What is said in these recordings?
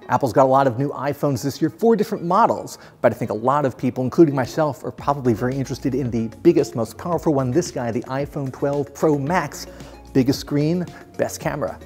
Apple's got a lot of new iPhones this year, 4 different models, but I think a lot of people, including myself, are probably very interested in the biggest, most powerful one, this guy, the iPhone 12 Pro Max. Biggest screen, best camera.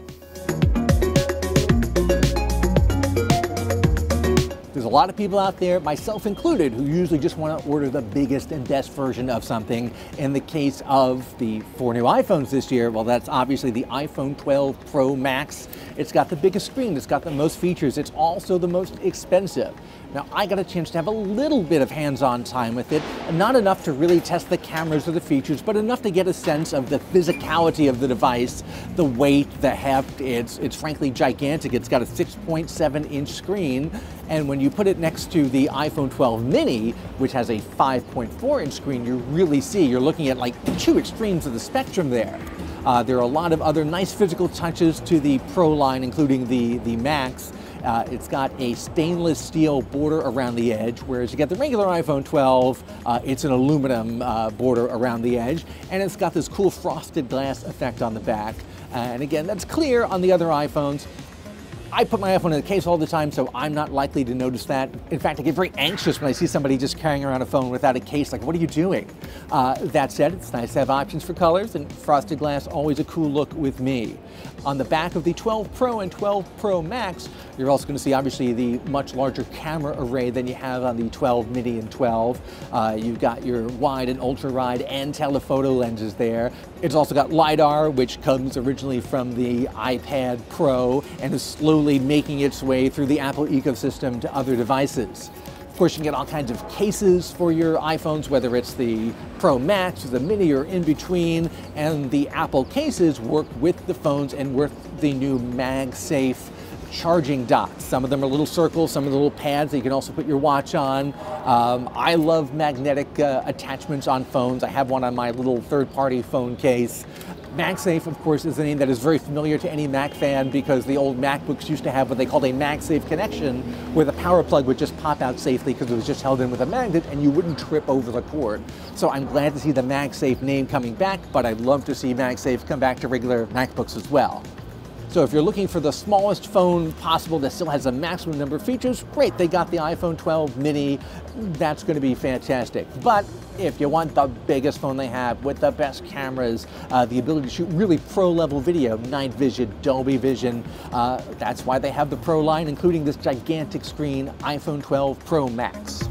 There's a lot of people out there, myself included, who usually just want to order the biggest and best version of something. In the case of the 4 new iPhones this year, well, that's obviously the iPhone 12 Pro Max. It's got the biggest screen, it's got the most features, it's also the most expensive. Now, I got a chance to have a little bit of hands-on time with it, not enough to really test the cameras or the features, but enough to get a sense of the physicality of the device, the weight, the heft. It's frankly gigantic. It's got a 6.7-inch screen, and when you put it next to the iPhone 12 mini, which has a 5.4-inch screen, you really see, you're looking at like 2 extremes of the spectrum there. There are a lot of other nice physical touches to the Pro line, including the Max. It's got a stainless steel border around the edge, whereas you get the regular iPhone 12, it's an aluminum border around the edge, and it's got this cool frosted glass effect on the back. And again, that's clear on the other iPhones. I put my iPhone in the case all the time, so I'm not likely to notice that. In fact, I get very anxious when I see somebody just carrying around a phone without a case, like, what are you doing? That said, it's nice to have options for colors, and frosted glass, always a cool look with me. On the back of the 12 Pro and 12 Pro Max, you're also going to see, obviously, the much larger camera array than you have on the 12 mini and 12. You've got your wide and ultra-wide and telephoto lenses there. It's also got LiDAR, which comes originally from the iPad Pro and is slowly making its way through the Apple ecosystem to other devices. Of course, you can get all kinds of cases for your iPhones, whether it's the Pro Max or the Mini or in between, and the Apple cases work with the phones and with the new MagSafe charging docks. Some of them are little circles, some are little pads that you can also put your watch on. I love magnetic attachments on phones. I have one on my little third-party phone case. MagSafe, of course, is a name that is very familiar to any Mac fan because the old MacBooks used to have what they called a MagSafe connection, where the power plug would just pop out safely because it was just held in with a magnet and you wouldn't trip over the cord. So I'm glad to see the MagSafe name coming back, but I'd love to see MagSafe come back to regular MacBooks as well. So if you're looking for the smallest phone possible that still has a maximum number of features, great, they got the iPhone 12 mini. That's going to be fantastic. But if you want the biggest phone they have with the best cameras, the ability to shoot really pro-level video, night vision, Dolby Vision, that's why they have the Pro line, including this gigantic screen iPhone 12 Pro Max.